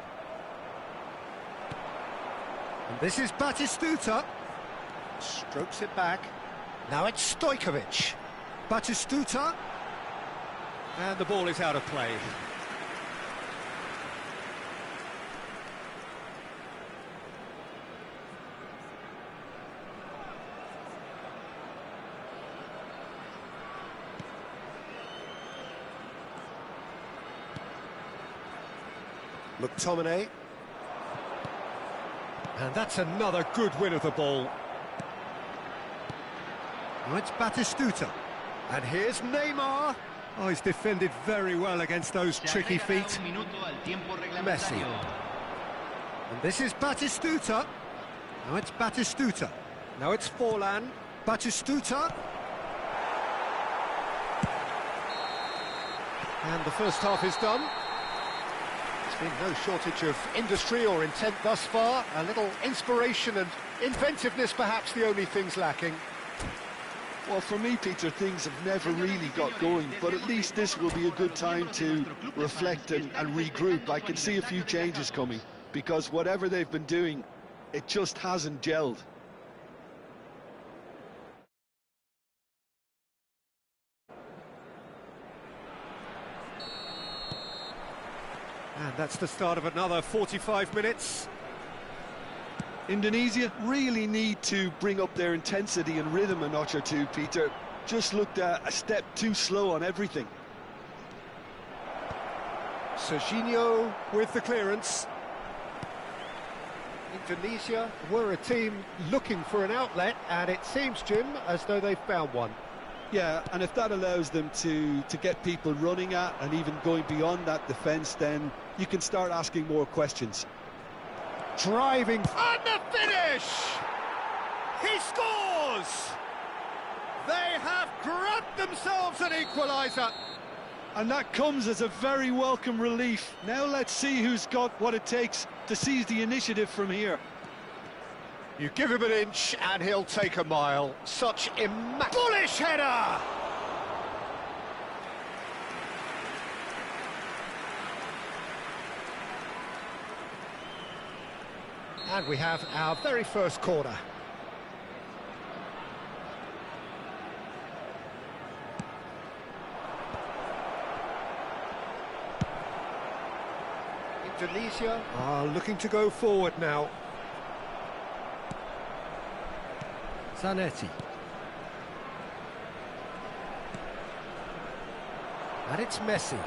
And this is Batistuta. Strokes it back. Now it's Stojkovic. Batistuta. And the ball is out of play. McTominay. And that's another good win of the ball. Now it's Batistuta. And here's Neymar. Oh, he's defended very well against those tricky feet. Messi. And this is Batistuta. Now it's Batistuta. Now it's Forlan. Batistuta. And the first half is done. There's been no shortage of industry or intent thus far. A little inspiration and inventiveness, perhaps the only things lacking.
Well, for me, Peter, things have never really got going, but at least this will be a good time to reflect and regroup. I can see a few changes coming, because whatever they've been doing, it just hasn't gelled.
And that's the start of another 45 minutes.
Indonesia really need to bring up their intensity and rhythm a notch or two, Peter. Just looked a step too slow on everything.
Serginho with the clearance. Indonesia were a team looking for an outlet, and it seems, Jim, as though they've found one.
Yeah, and if that allows them to get people running at and even going beyond that defence, then you can start asking more questions.
Driving and the finish! He scores! They have grabbed themselves an equaliser.
And that comes as a very welcome relief. Now let's see who's got what it takes to seize the initiative from here.
You give him an inch and he'll take a mile. Such bullish header! And we have our very first corner. Indonesia are looking to go forward now. Zanetti. And it's Messi.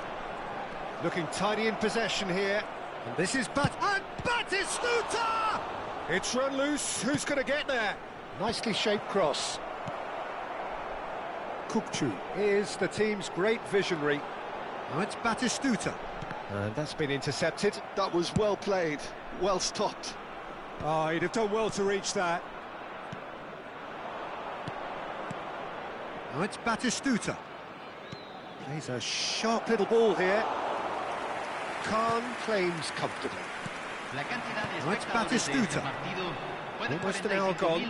Looking tidy in possession here. And this is Batistuta! It's run loose. Who's going to get there? Nicely shaped cross. Kukçu is the team's great visionary. Now it's Batistuta. And that's been intercepted.
That was well played, well stopped.
Oh, he'd have done well to reach that. Now it's Batistuta. Plays a sharp little ball here. Khan claims comfortably. Now it's Batistuta. Almost an hour gone.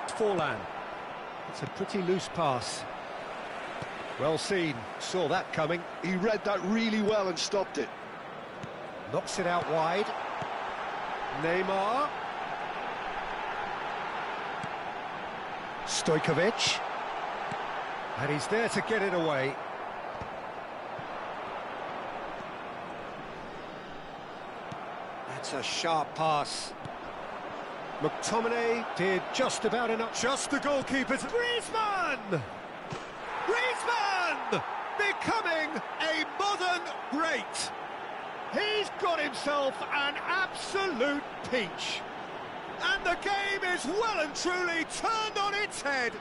Forlan. It's a pretty loose pass. Well seen, saw that coming.
He read that really well and stopped it.
Knocks it out wide. Neymar. Stojkovic. And he's there to get it away. That's a sharp pass. McTominay did just about enough. Just the goalkeeper. Griezmann! Griezmann! Becoming a modern great. He's got himself an absolute peach. And the game is well and truly turned on its head.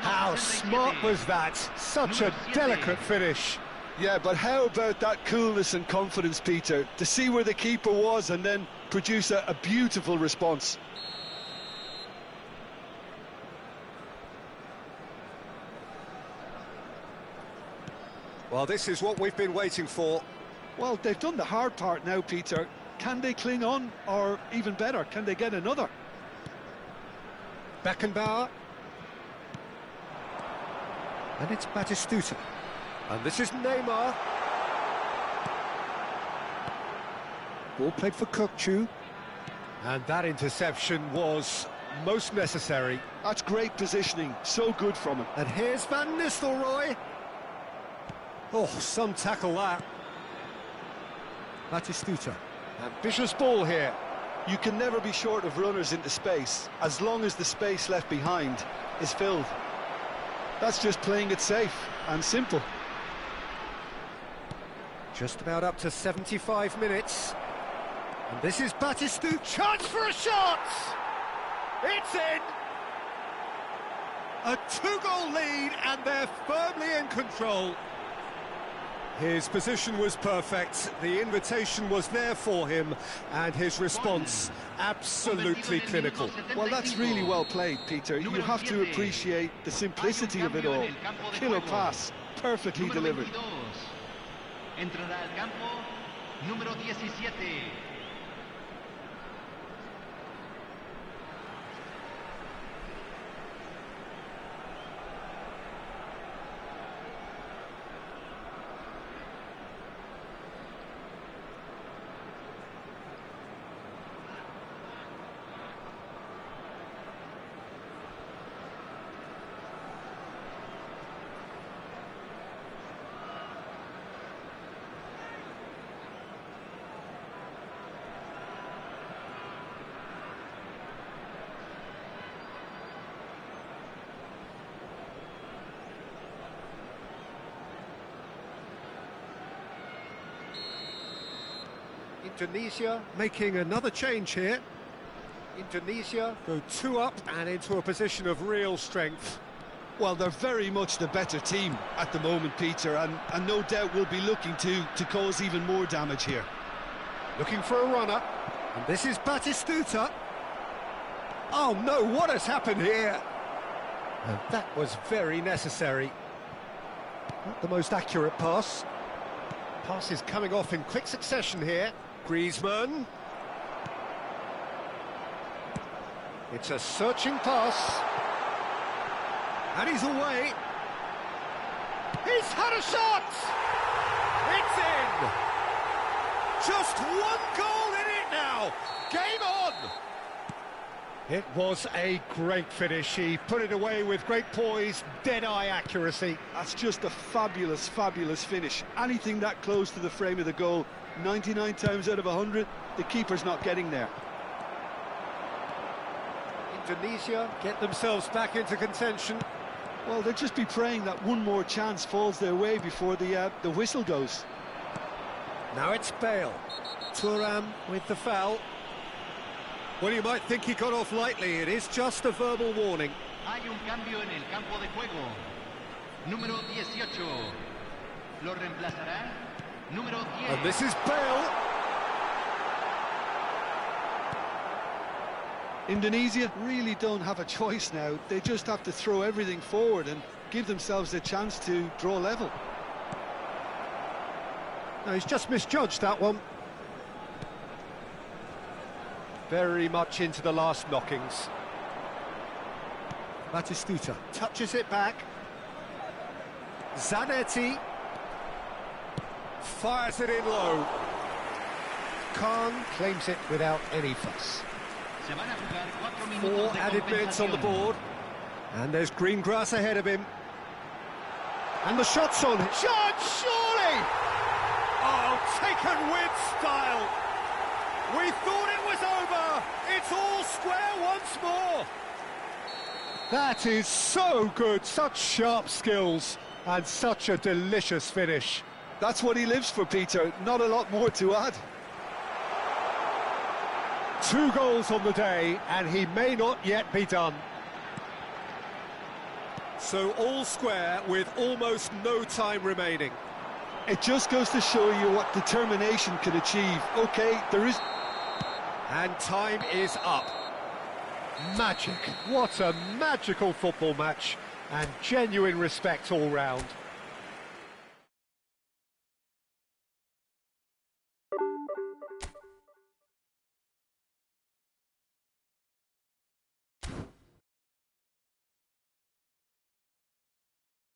How smart was that? Such a delicate finish.
Yeah, but how about that coolness and confidence, Peter, to see where the keeper was and then produce a beautiful response.
Well, this is what we've been waiting for.
Well, they've done the hard part now, Peter. Can they cling on, or even better, can they get another?
Beckenbauer. And it's Batistuta. And this is Neymar. Ball played for Kukçu. And that interception was most necessary.
That's great positioning, so good from him.
And here's Van Nistelrooy. Oh, some tackle that. Batistuta. Ambitious ball here.
You can never be short of runners into space, as long as the space left behind is filled. That's just playing it safe and simple.
Just about up to 75 minutes. And this is Batistuta. Chance for a shot! It's in! A two-goal lead, and they're firmly in control. His position was perfect, the invitation was there for him, and his response absolutely clinical.
Well, that's really well played, Peter. You have to appreciate the simplicity of it all. Killer pass, perfectly delivered.
Entrará al campo número 17.
Indonesia making another change here. Indonesia go 2 up and into a position of real strength.
Well, they're very much the better team at the moment, Peter, and no doubt will be looking to cause even more damage here.
Looking for a runner, and this is Batistuta. Oh no, what has happened here? And that was very necessary. Not the most accurate pass. Passes coming off in quick succession here. Griezmann. It's a searching pass. And he's away. He's had a shot! It's in! Just one goal in it now! Game on! It was a great finish. He put it away with great poise, dead-eye accuracy.
That's just a fabulous, fabulous finish. Anything that close to the frame of the goal, 99 times out of 100, the keeper's not getting there.
Indonesia get themselves back into contention.
Well, they'll just be praying that one more chance falls their way before the whistle goes.
Now it's Bale. Thuram with the foul. Well, you might think he got off lightly. It is just a verbal warning.
Hay un cambio en el campo de juego. Número 18. Lo reemplazará. Número 10.
And this is Bale.
Indonesia really don't have a choice now. They just have to throw everything forward and give themselves a chance to draw level.
No, he's just misjudged that one. Very much into the last knockings. Batistuta touches it back. Zanetti fires it in low. Khan claims it without any fuss. 4 added minutes on the board. And there's green grass ahead of him. And the shot's on. Shot, surely! Oh, taken with style. We thought it was over. It's all square once more. That is so good. Such sharp skills and such a delicious finish.
That's what he lives for, Peter. Not a lot more to add.
2 goals on the day, and he may not yet be done. So all square with almost no time remaining.
It just goes to show you what determination can achieve. Okay, there is...
And time is up. Magic. What a magical football match, and genuine respect all round.